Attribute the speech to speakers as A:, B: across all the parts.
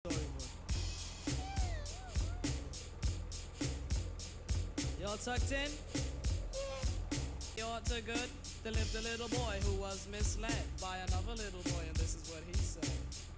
A: storyboard. You all tucked in? You all too good? There lived a little boy who was misled by another little boy, and this is what he said.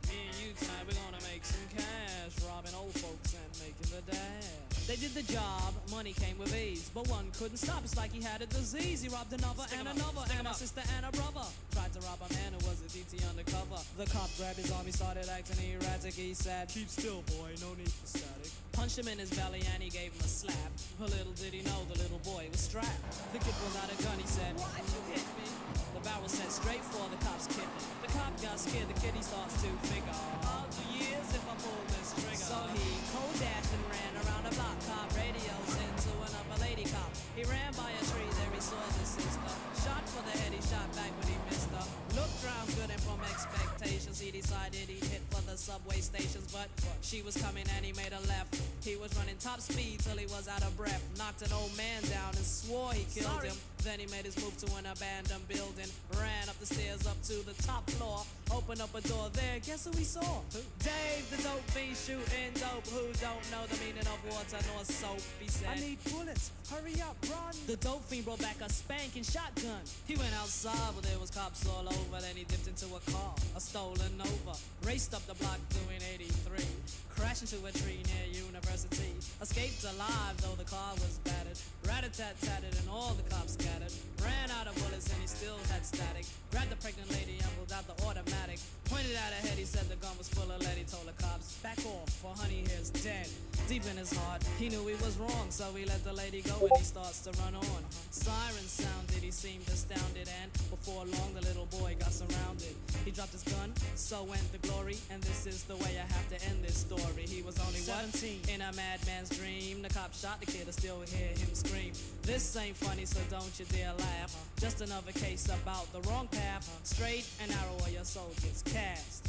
A: Me and you tonight, we're gonna make some cash, robbing old folks and making the dash. They did the job, money came with ease, but one couldn't stop, it's like he had a disease. He robbed another and another, and a sister and a brother. Tried to rob a man who was a DT undercover. The cop grabbed his arm, he started acting erratic. He said, "Keep still, boy, no need for static." Punched him in his belly and he gave him a slap. But little did he know the little boy was strapped. The kid pulled out a gun, he said, "Why'd you hit me?" The barrel set straight for the cop's kidney. The cop got scared, the kid he starts to figure, "I'll do years if I pull this trigger." So he cold dashed and ran around the block. Cop radios into another lady cop. He ran by a tree, there he saw the sister. Shot for the head, he shot back but he missed her. Looked round good and from expectations he decided he'd hit for the subway stations. But she was coming and he made a left. He was running top speed till he was out of breath. Knocked an old man down and swore he killed him. Then he made his move to an abandoned building. Ran up the stairs up to the top floor. Opened up a door there, guess who he saw? Dave the dope fiend shooting dope. Who don't know the meaning of water nor soap? He said, "I need bullets, hurry up, run." The dope fiend brought back a spanking shotgun. He went outside, but there was cops all over. Then he dipped into a car, a stolen Nova. Raced up the block doing 83. Crashed into a tree near University. Escaped alive though the car was battered. Rat-a-tat-tatted and all the cops scattered. Ran out of bullets and he still had static. Grabbed the pregnant lady and pulled out the automatic. Pointed at her head, he said the gun was full of lead. He told the cops, "Back off, for honey here's dead." Deep in his heart, he knew he was wrong, so he let the lady go and he starts to run on. Sirens sounded, he seemed astounded, and before long the little boy got surrounded. He dropped his gun, so went the glory, and this is the way I have to end this story. He was only 17 in a madman's dream. The cop shot the kid, I still hear him scream. This ain't funny, so don't you dare laugh. Just another case about the wrong path. Straight and narrow or your soul gets cast.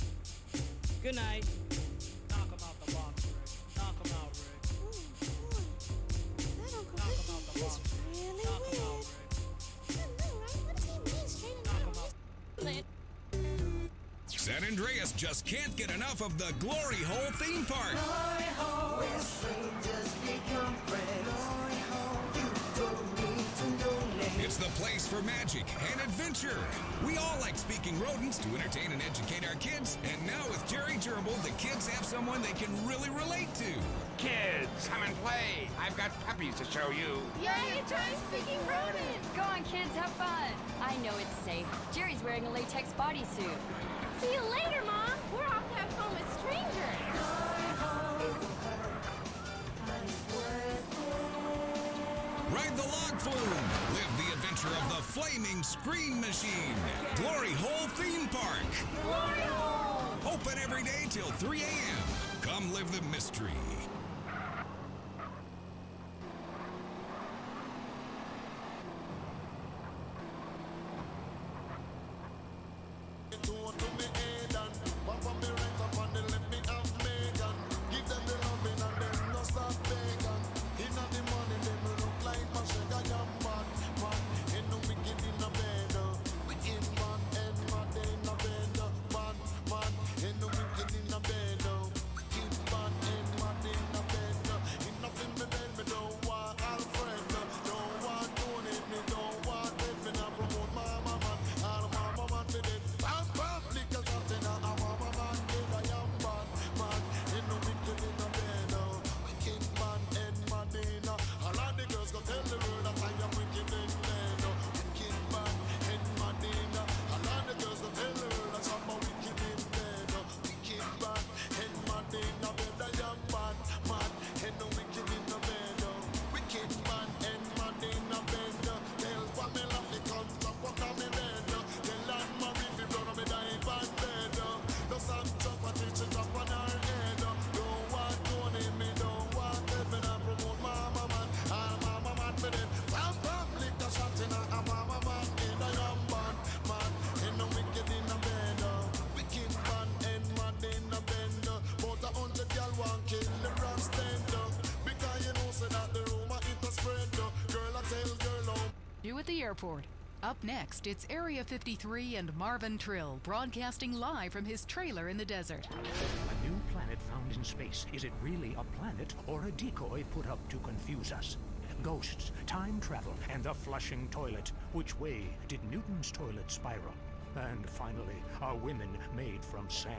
A: Good night. Knock him out the box, Rick. Knock him out, Rick.
B: That Uncle Ricky is really weird. I know, right? What does he mean, straight and narrow?
C: San Andreas just can't get enough of the Glory Hole theme park.
D: Glory Hole, where strangers become friends. Glory Hole, you don't need to know names.
C: It's the place for magic and adventure. We all like speaking rodents to entertain and educate our kids, and now with Jerry Gerbil, the kids have someone they can really relate to.
E: Kids, come and play. I've got puppies to show you.
F: Yay, a giant speaking rodent!
G: Go on, kids, have fun. I know it's safe. Jerry's wearing a latex bodysuit.
F: See you later, Mom. We're off to have fun with strangers.
C: Ride the log flume. Live the adventure of the flaming screen machine. Glory Hole Theme Park.
F: Glory Hole!
C: Open every day till 3 a.m. Come live the mystery.
G: You at the airport.
H: Up next, it's Area 53 and Marvin Trill broadcasting live from his trailer in the desert.
I: A new planet found in space. Is it really a planet or a decoy put up to confuse us? Ghosts, time travel, and the flushing toilet. Which way did Newton's toilet spiral? And finally, are women made from sand?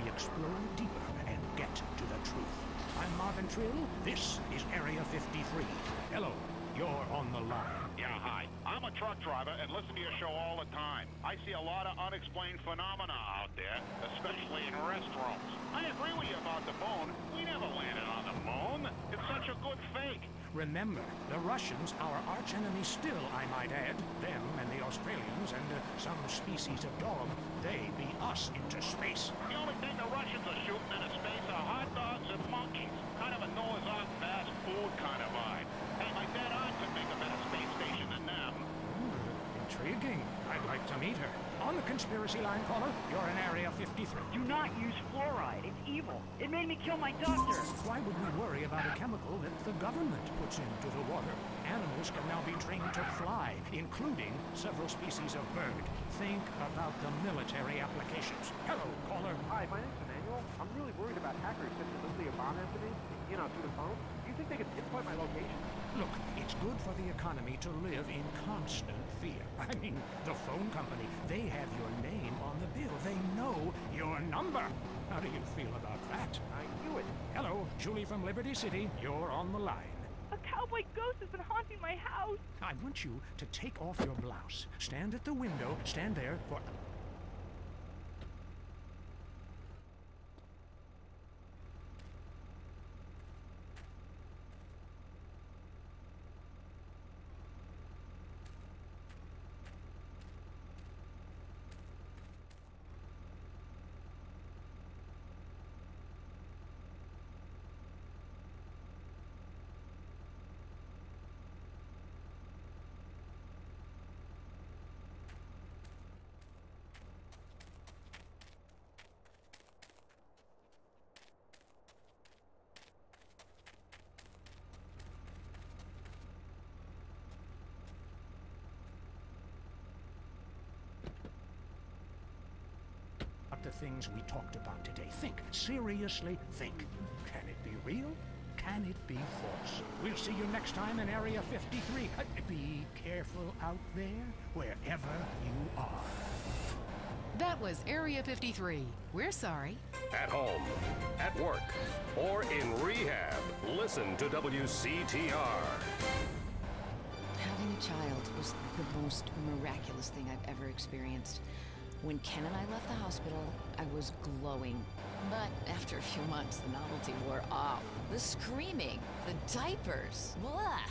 I: We explore deeper and get to the truth. I'm Marvin Trill. This is Area 53. Hello, you're on the line.
J: Yeah, hi. I'm a truck driver and listen to your show all the time. I see a lot of unexplained phenomena out there, especially in restrooms. I agree with you about the moon. We never landed on the moon. It's such a good fake.
I: Remember, the Russians, our archenemy still, I might add, them and the Australians and some species of dog, they beat us into space.
J: The only thing the Russians are shooting into space are hot dogs and monkeys. Kind of a Noah's Ark fast food kind of vibe. Hey, my dead aunt could make a better space station than them.
I: Intriguing. I'd like to meet her. On the conspiracy line, caller, you're in Area 53.
K: Do not use fluoride. It's evil. It made me kill my doctor.
I: Why would we worry about a chemical that the government puts into the water? Animals can now be trained to fly, including several species of bird. Think about the military applications. Hello, caller.
L: Hi, my name's Emmanuel. I'm really worried about hackers sending a nuclear bomb into me, through the phone. Do you think they could pinpoint my location?
I: Look, it's good for the economy to live in constant fear. I mean, the phone company, they have your name on the bill. They know your number. How do you feel about that?
L: I knew it.
I: Hello, Julie from Liberty City. You're on the line.
K: A cowboy ghost has been haunting my house.
I: I want you to take off your blouse. Stand at the window. Stand there for... the things we talked about today. Think. Seriously think. Can it be real? Can it be false? We'll see you next time in Area 53. Be careful out there, wherever you are.
H: That was Area 53. We're sorry.
M: At home, at work, or in rehab, listen to WCTR.
N: Having a child was the most miraculous thing I've ever experienced. When Ken and I left the hospital, I was glowing. But after a few months, the novelty wore off. The screaming, the diapers, blah.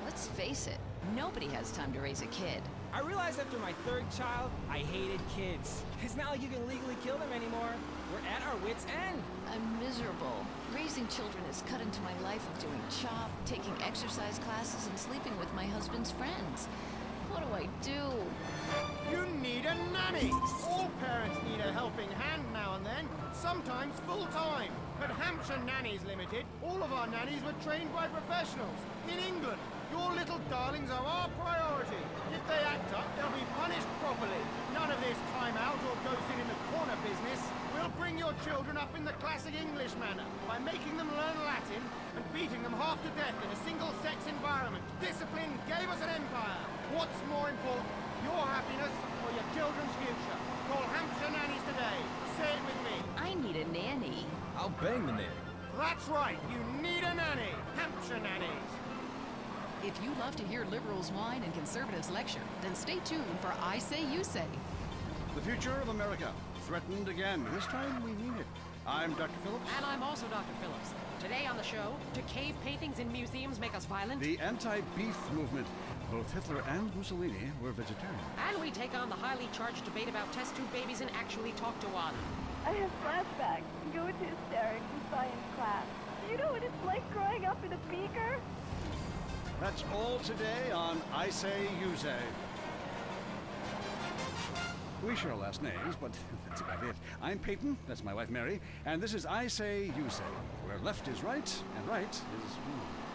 N: Let's face it, nobody has time to raise a kid.
O: I realized after my third child, I hated kids. It's not like you can legally kill them anymore. We're at our wits' end.
N: I'm miserable. Raising children has cut into my life of doing CHOP, taking exercise classes, and sleeping with my husband's friends. What do I do?
P: You need a nanny! All parents need a helping hand now and then, sometimes full-time. At Hampshire Nannies Limited, all of our nannies were trained by professionals. In England, your little darlings are our priority. If they act up, they'll be punished properly. None of this time out or go sit in the corner business. We'll bring your children up in the classic English manner by making them learn Latin and beating them half to death in a single-sex environment. Discipline gave us an empire. What's more important, your happiness or your children's future? Call Hampshire Nannies today. Say it with me.
N: I need a nanny.
Q: I'll bang the nanny.
P: That's right, you need a nanny. Hampshire Nannies.
H: If you love to hear liberals whine and conservatives lecture, then stay tuned for I Say, You Say.
R: The future of America, threatened again. This time we mean it. I'm Dr. Phillips.
S: And I'm also Dr. Phillips. Today on the show, do cave paintings in museums make us violent?
R: The anti-beef movement. Both Hitler and Mussolini were vegetarian.
S: And we take on the highly charged debate about test tube babies and actually talk to one.
F: I have flashbacks and go into hysterics in science class. Do you know what it's like growing up in a beaker?
R: That's all today on I Say, You Say. We share last names, but that's about it. I'm Peyton, that's my wife Mary, and this is I Say, You Say, where left is right and right is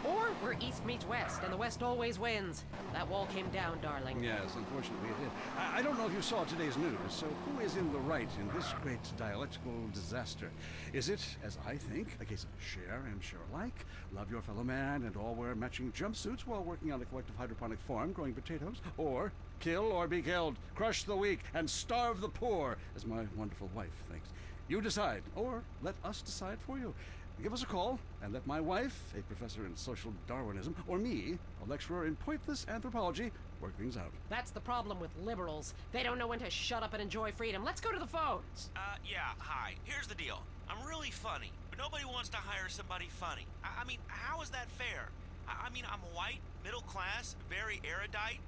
R: wrong.
S: Or we're east meets west, and the west always wins. That wall came down, darling.
R: Yes, unfortunately it did. I don't know if you saw today's news, so who is in the right in this great dialectical disaster? Is it, as I think, a case of share and share alike, love your fellow man, and all wear matching jumpsuits while working on a collective hydroponic farm growing potatoes? Or kill or be killed, crush the weak, and starve the poor, as my wonderful wife thinks? You decide, or let us decide for you. Give us a call, and let my wife, a professor in social Darwinism, or me, a lecturer in pointless anthropology, work things out.
S: That's the problem with liberals. They don't know when to shut up and enjoy freedom. Let's go to the phones.
Q: Yeah, hi. Here's the deal. I'm really funny, but nobody wants to hire somebody funny. I mean, how is that fair? I mean, I'm white, middle class, very erudite,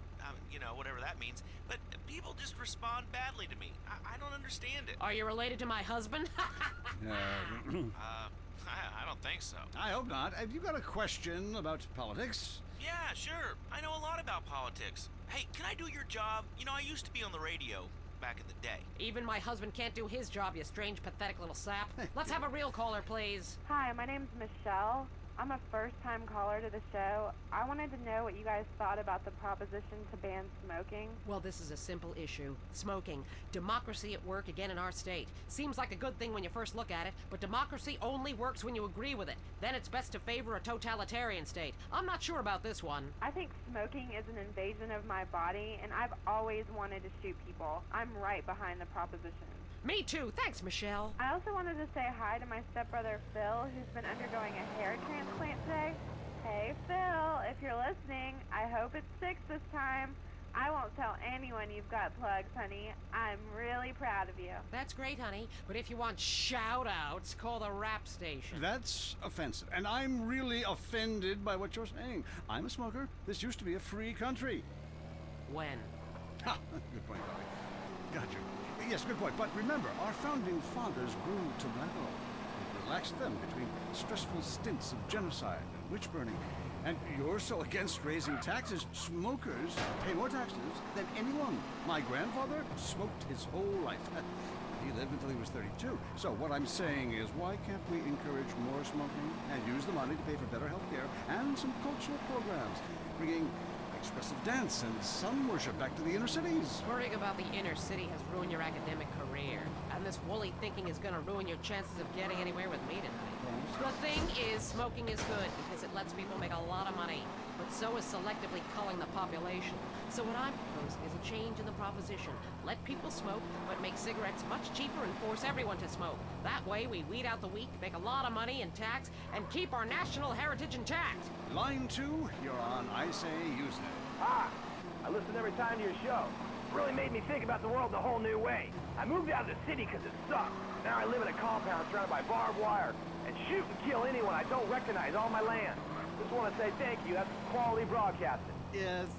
Q: you know, whatever that means, but people just respond badly to me. I don't understand it.
S: Are you related to my husband?
Q: I don't think so.
R: I hope not. Have you got a question about politics?
Q: Yeah, sure. I know a lot about politics. Hey, can I do your job? You know, I used to be on the radio back in the day.
S: Even my husband can't do his job, you strange, pathetic little sap. Let's have a real caller, please.
F: Hi, my name's Michelle. I'm a first-time caller to the show. I wanted to know what you guys thought about the proposition to ban smoking.
S: Well, this is a simple issue. Smoking. Democracy at work again in our state. Seems like a good thing when you first look at it, but democracy only works when you agree with it. Then it's best to favor a totalitarian state. I'm not sure about this one.
F: I think smoking is an invasion of my body, and I've always wanted to shoot people. I'm right behind the proposition.
S: Me too. Thanks, Michelle.
F: I also wanted to say hi to my stepbrother, Phil, who's been undergoing a hair transplant today. Hey, Phil, if you're listening, I hope it's 6 this time. I won't tell anyone you've got plugs, honey. I'm really proud of you.
S: That's great, honey. But if you want shout-outs, call the rap station.
R: That's offensive, and I'm really offended by what you're saying. I'm a smoker. This used to be a free country.
S: When?
R: Ha! Good point, Bobby. Got you. Yes, good point. But remember, our founding fathers grew tobacco. It relaxed them between stressful stints of genocide and witch burning. And you're so against raising taxes, smokers pay more taxes than anyone. My grandfather smoked his whole life. He lived until he was 32. So what I'm saying is, why can't we encourage more smoking and use the money to pay for better health care and some cultural programs, bringing expressive dance and sun worship back to the inner cities?
S: Worrying about the inner city has ruined your academic career. And this woolly thinking is going to ruin your chances of getting anywhere with me tonight. The thing is, smoking is good because it lets people make a lot of money. But so is selectively culling the population. So what I'm proposing is a change in the proposition. Let people smoke, but make cigarettes much cheaper and force everyone to smoke. That way we weed out the weak, make a lot of money in tax, and keep our national heritage intact.
R: Line 2, you're on I Say Use It.
T: Hi, I listen every time to your show. Really made me think about the world in a whole new way. I moved out of the city because it sucked. Now I live in a compound surrounded by barbed wire and shoot and kill anyone I don't recognize on my land. Just want to say thank you. That's quality broadcasting.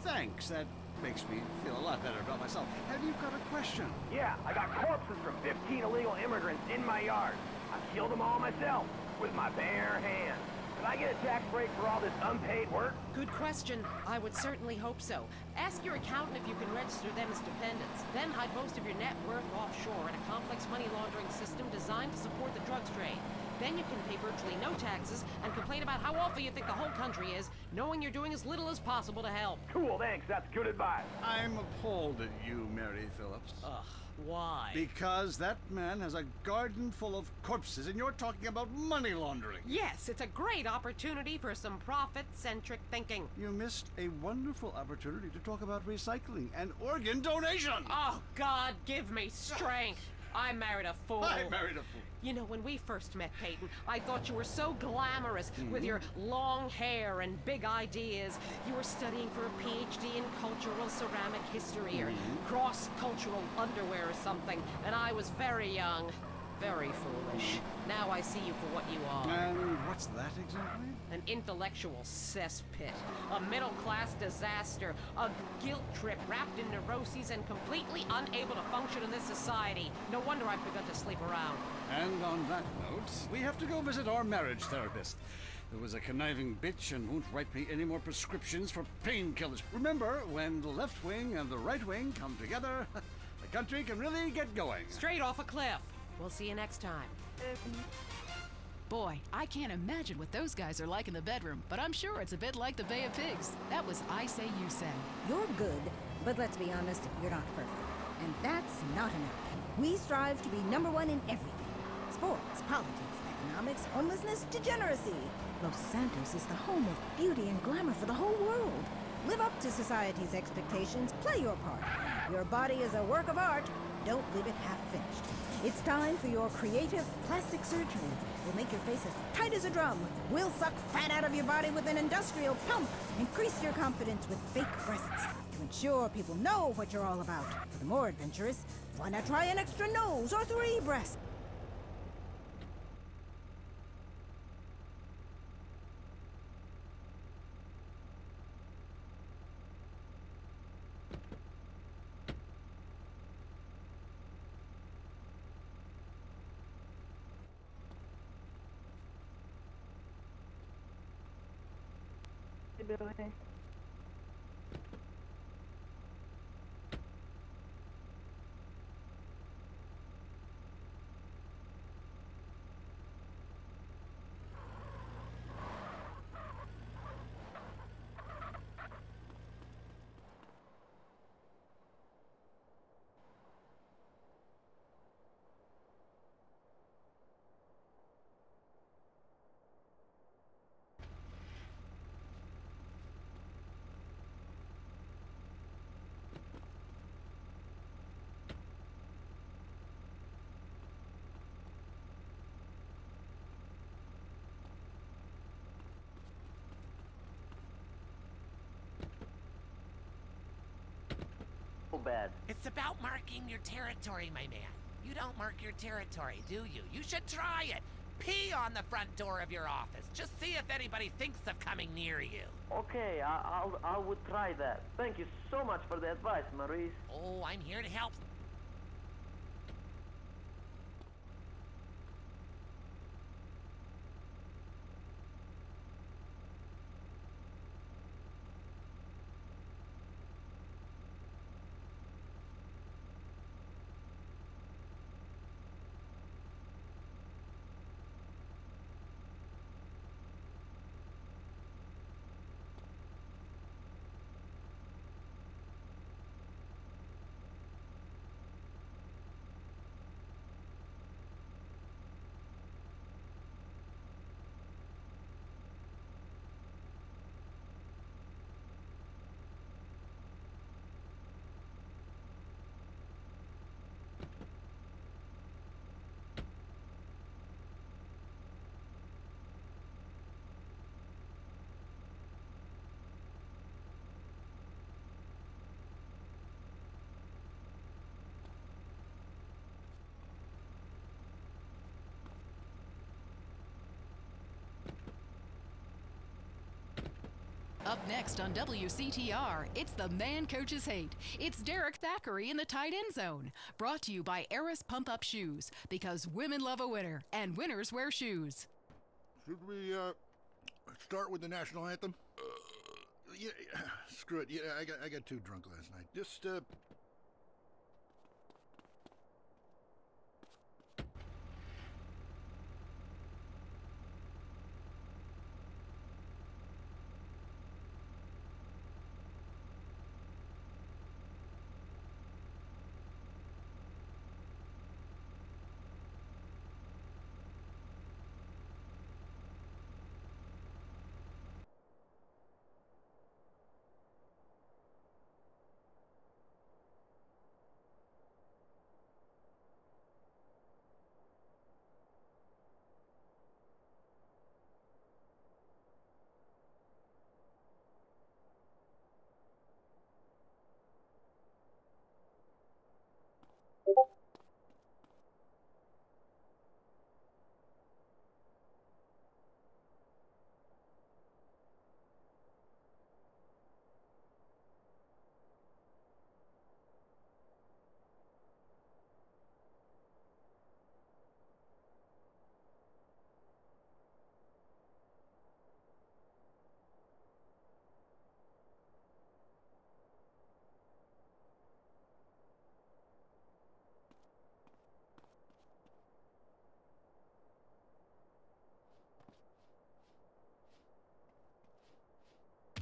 R: Thanks. That makes me feel a lot better about myself. Have you got a question?
T: Yeah, I got corpses from 15 illegal immigrants in my yard. I killed them all myself with my bare hands. Did I get a tax break for all this unpaid work?
S: Good question. I would certainly hope so. Ask your accountant if you can register them as dependents. Then hide most of your net worth offshore in a complex money laundering system designed to support the drugs trade. Then you can pay virtually no taxes and complain about how awful you think the whole country is, knowing you're doing as little as possible to help.
T: Cool, thanks. That's good advice.
R: I'm appalled at you, Mary Phillips.
S: Ugh, why?
R: Because that man has a garden full of corpses, and you're talking about money laundering.
S: Yes, it's a great opportunity for some profit-centric thinking.
R: You missed a wonderful opportunity to talk about recycling and organ donation.
S: Oh, God, give me strength. I married a fool.
R: I married a fool.
S: You know, when we first met, Peyton, I thought you were so glamorous with your long hair and big ideas. You were studying for a PhD in cultural ceramic history or cross-cultural underwear or something, and I was very young. Very foolish. Now I see you for what you are.
R: And what's that exactly?
S: An intellectual cesspit. A middle-class disaster. A guilt trip wrapped in neuroses and completely unable to function in this society. No wonder I've begun to sleep around.
R: And on that note, we have to go visit our marriage therapist. There was a conniving bitch and won't write me any more prescriptions for painkillers. Remember, when the left wing and the right wing come together, the country can really get going.
S: Straight off a cliff. We'll see you next time.
H: Boy, I can't imagine what those guys are like in the bedroom, but I'm sure it's a bit like the Bay of Pigs. That was I Say You Say.
U: You're good, but let's be honest, you're not perfect. And that's not enough. We strive to be #1 in everything. Sports, politics, economics, homelessness, degeneracy. Los Santos is the home of beauty and glamour for the whole world. Live up to society's expectations, play your part. Your body is a work of art. Don't leave it half-finished. It's time for your creative plastic surgery. We'll make your face as tight as a drum. We'll suck fat out of your body with an industrial pump. Increase your confidence with fake breasts to ensure people know what you're all about. For the more adventurous, why not try an extra nose or 3 breasts?
F: Billy.
T: Bad.
V: It's about marking your territory, my man. You don't mark your territory, do you? You should try it. Pee on the front door of your office. Just see if anybody thinks of coming near you.
T: Okay, I would try that. Thank you so much for the advice, Maurice.
V: Oh, I'm here to help.
H: Up next on WCTR, it's The Man Coaches Hate. It's Derek Thackeray in the tight end zone. Brought to you by Eris Pump Up Shoes, because women love a winner, and winners wear shoes.
W: Should we, start with the national anthem? Yeah, screw it. Yeah, I got too drunk last night. Just,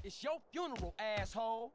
O: It's your funeral, asshole.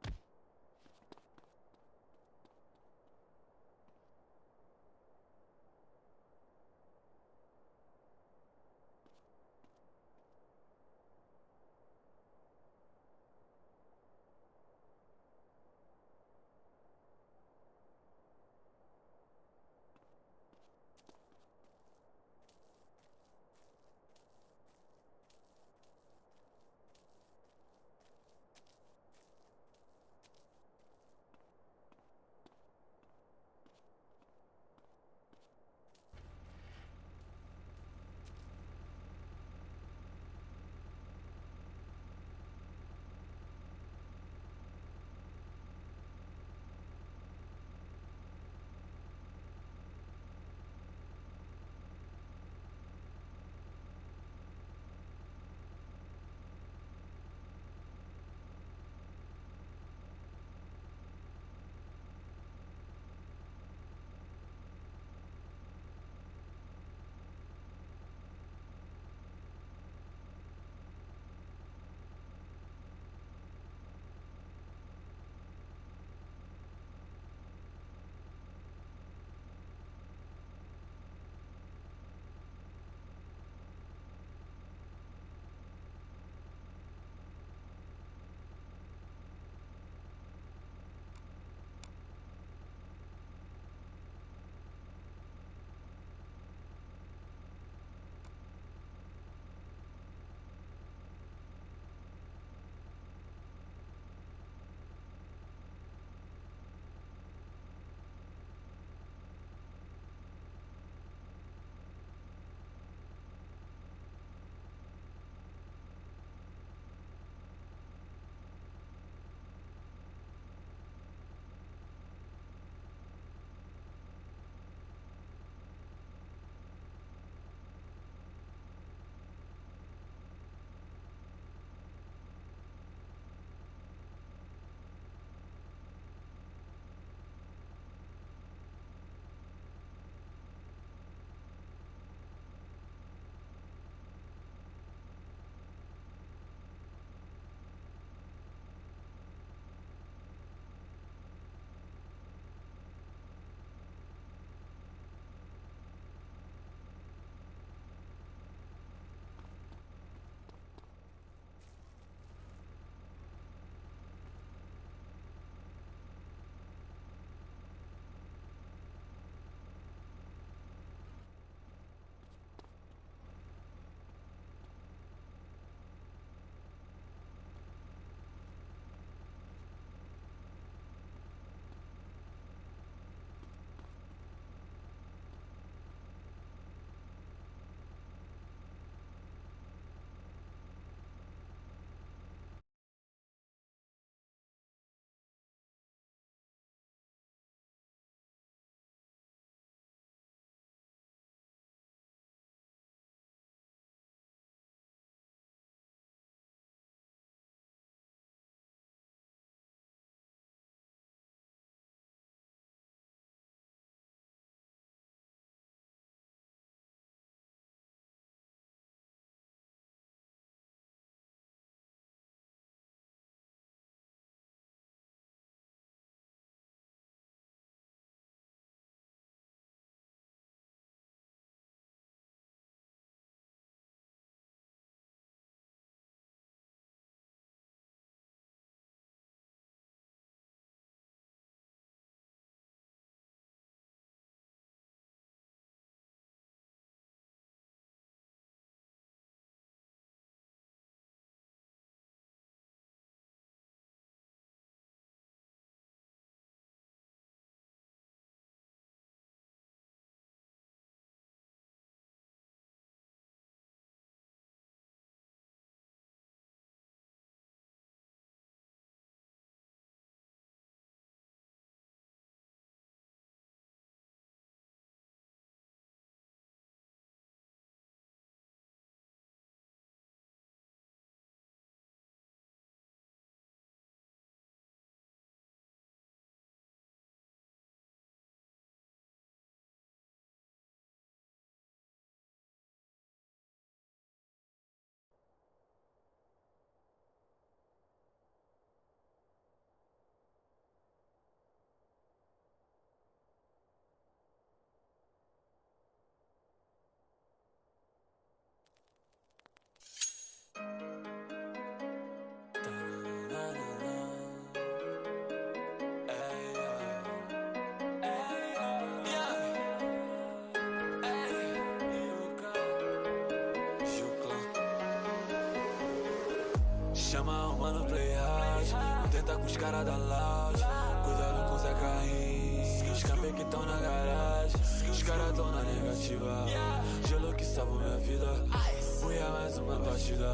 A: Chama uma no playhouse, não tenta com os caras da lounge. Cuidado com Zé Carrinhos, os campos que tão na garagem. Os caras tão na negativa, gelo que salvou minha vida. Fui a mais uma partida,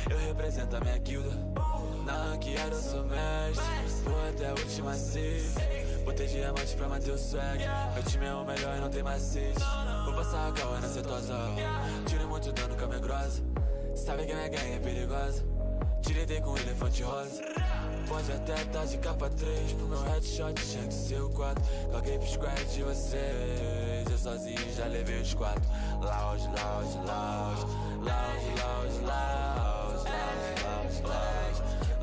A: eu represento a minha guilda. Na ranqueada eu sou mestre, vou até a última safe. Botei diamante pra manter o swag, meu time é o melhor e não tem macete. Vou passar a calma na setosa, tirei muito dano com a minha grossa. Sabe que minha gangue é perigosa, direitei com um elefante rosa. Pode até tá de capa 3, pro meu headshot tinha que ser o 4. Caguei pro squad de vocês, eu sozinho já levei os 4. Loud, loud, loud, loud, loud, loud, loud, loud,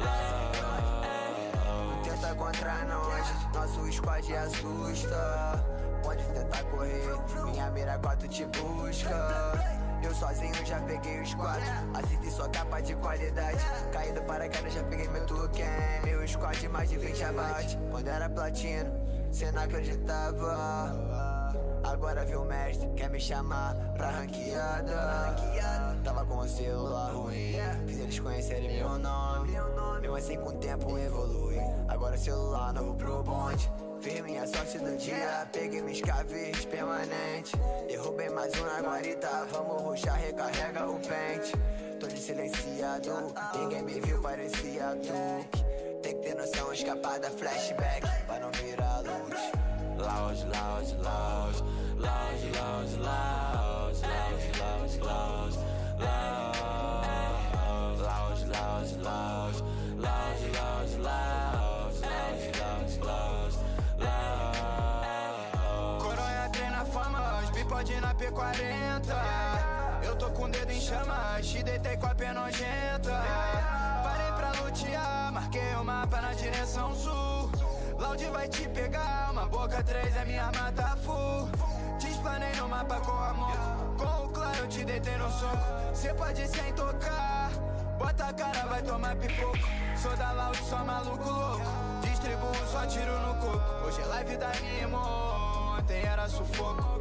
A: loud.
B: Tenta contra nós, nosso squad assusta. Pode tentar correr, minha mira 4 te busca. Eu sozinho já peguei os 4, assisti sua capa de qualidade. Caído para queda, já peguei meu token. Meu squad mais de 20 abate. Quando era platino, cê não acreditava. Agora viu o mestre, quer me chamar pra ranqueada. Tava com o celular ruim, fiz eles conhecerem meu nome. Mesmo assim com o tempo evolui, agora o celular novo pro bonde. Fiz minha sorte do dia, peguei meus caves permanente. Derrubei mais um na guarita, vamos rushar, recarrega o pente. Tô de silenciado, ninguém me viu, parecia truque. Tem que ter noção, escapar da flashback, pra não virar luz.
A: Loud, loud, loud, loud, loud, loud, loud, loud, loud, loud, loud, loud, loud, loud, loud, loud,
B: Coronha treina fama, os bipode na P40. Eu tô com o dedo em chamas, te deitei com a pé nojenta. Parei pra lutear, marquei o mapa na direção sul. Loud vai te pegar, uma boca 3 é minha arma tá full. Te explanei no mapa com amor, com o claro eu te deitei no soco. Cê pode sem tocar, bota a cara, vai tomar pipoco. Sou da Loud, só maluco louco, distribuo só tiro no coco. Hoje é live da Nimo, ontem era sufoco.